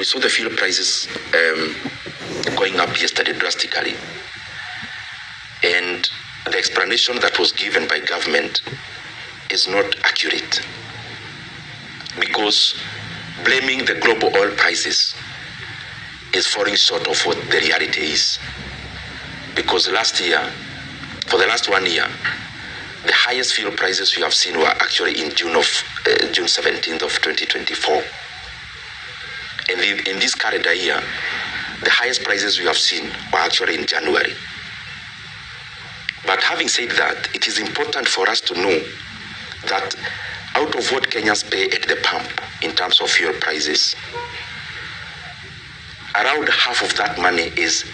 saw the fuel prices going up yesterday drastically, and the explanation that was given by government is not accurate, because blaming the global oil prices is falling short of what the reality is. Because last year, for the last 1 year, the highest fuel prices we have seen were actually in June 17th of 2024. And in this calendar year, the highest prices we have seen were actually in January. But having said that, it is important for us to know that out of what Kenyans pay at the pump in terms of fuel prices, around half of that money is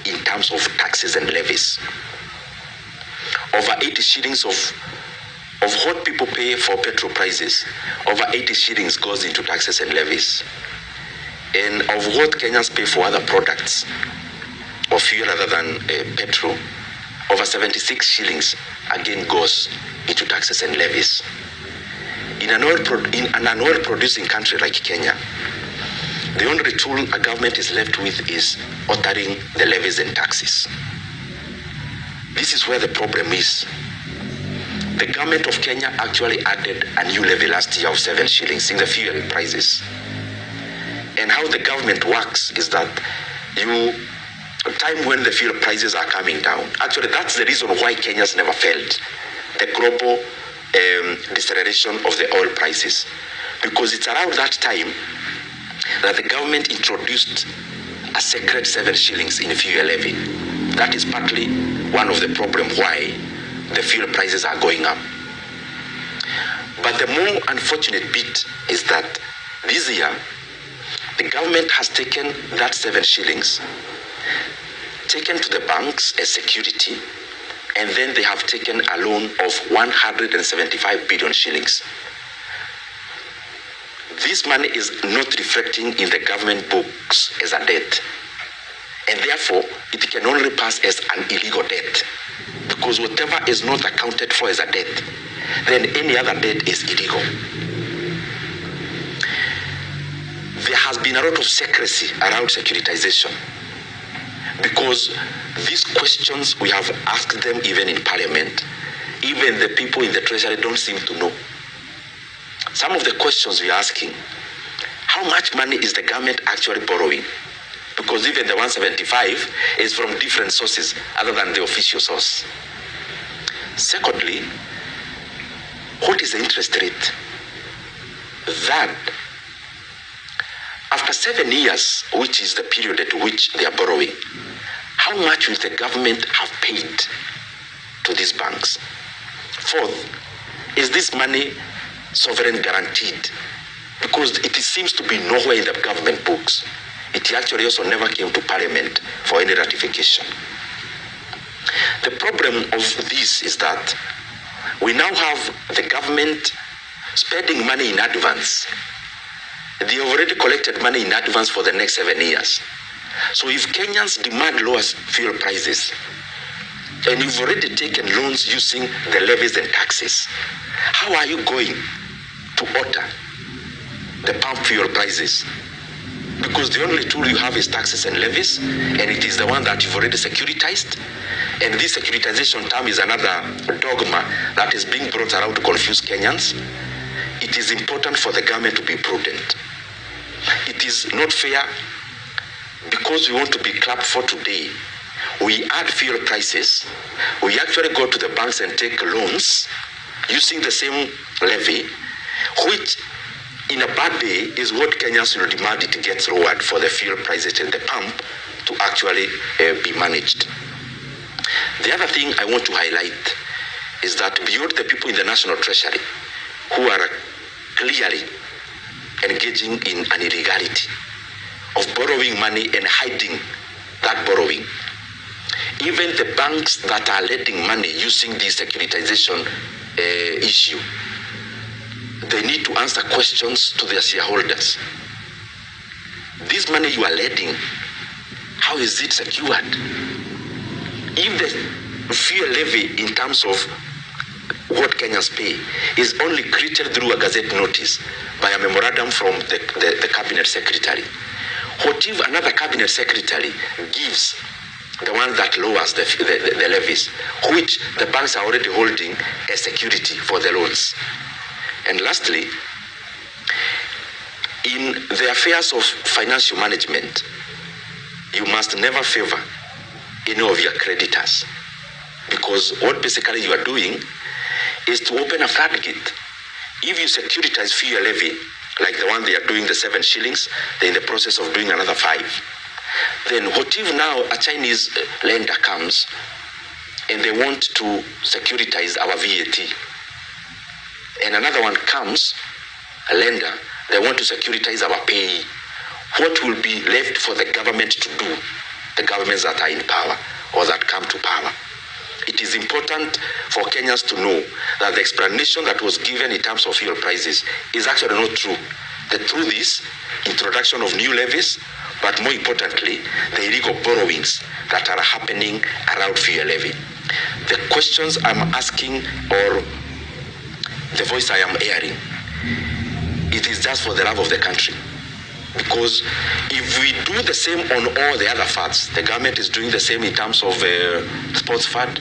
in terms of taxes and levies. Over 80 shillings of what people pay for petrol prices, over 80 shillings goes into taxes and levies. And of what Kenyans pay for other products of fuel other than petrol, over 76 shillings again goes into taxes and levies. In an oil producing country like Kenya, the only tool a government is left with is altering the levies and taxes. This is where the problem is. The government of Kenya actually added a new levy last year of 7 shillings in the fuel prices. And how the government works is that time when the fuel prices are coming down, actually that's the reason why Kenya's never felt the global deceleration of the oil prices, because it's around that time that the government introduced a secret 7 shillings in fuel levy. That is partly one of the problems why the fuel prices are going up. But the more unfortunate bit is that this year, the government has taken that 7 shillings, taken to the banks as security, and then they have taken a loan of 175 billion shillings. This money is not reflecting in the government books as a debt, and therefore it can only pass as an illegal debt, because whatever is not accounted for as a debt, then any other debt is illegal. There has been a lot of secrecy around securitization, because these questions we have asked them even in Parliament, even the people in the Treasury don't seem to know. Some of the questions we are asking, how much money is the government actually borrowing? Because even the 175 is from different sources other than the official source. Secondly, what is the interest rate? That after 7 years, which is the period at which they are borrowing, how much will the government have paid to these banks? Fourth, is this money sovereign guaranteed? Because it seems to be nowhere in the government books. It actually also never came to Parliament for any ratification. The problem of this is that we now have the government spending money in advance. They have already collected money in advance for the next 7 years. So if Kenyans demand lower fuel prices, and you've already taken loans using the levies and taxes, how are you going to alter the pump fuel prices? Because the only tool you have is taxes and levies, and it is the one that you've already securitized. And this securitization term is another dogma that is being brought around to confuse Kenyans. It is important for the government to be prudent. It is not fair, because we want to be clapped for today. We add fuel prices. We actually go to the banks and take loans using the same levy, which in a bad day is what Kenyans will demand it gets lowered for the fuel prices at the pump to actually be managed. The other thing I want to highlight is that beyond the people in the National Treasury who are clearly engaging in an illegality of borrowing money and hiding that borrowing, even the banks that are lending money using this securitization issue, they need to answer questions to their shareholders. This money you are lending, how is it secured? If the fuel levy in terms of what Kenyans pay is only created through a gazette notice by a memorandum from the cabinet secretary, What if another cabinet secretary gives the one that lowers the levies, which the banks are already holding as security for the loans? And lastly, in the affairs of financial management, you must never favor any of your creditors, because what basically you are doing is to open a floodgate. If you securitize fuel levy, like the one they are doing, the 7 shillings, they're in the process of doing another 5. Then what if now a Chinese lender comes and they want to securitize our VAT? And another one comes, a lender, they want to securitize our pay. What will be left for the government to do, the governments that are in power or that come to power? It is important for Kenyans to know that the explanation that was given in terms of fuel prices is actually not true. The truth is introduction of new levies, but more importantly, the illegal borrowings that are happening around fuel levy. The questions I'm asking, or the voice I am airing, it is just for the love of the country. Because if we do the same on all the other funds, the government is doing the same in terms of sports fund,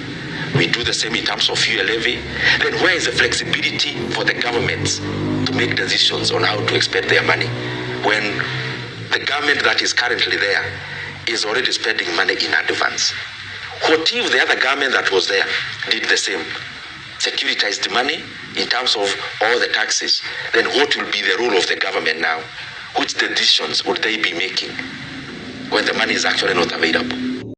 we do the same in terms of fuel levy, then where is the flexibility for the governments to make decisions on how to expend their money when the government that is currently there is already spending money in advance? What if the other government that was there did the same, securitized money in terms of all the taxes? Then what will be the role of the government now? Which decisions would they be making when the money is actually not available?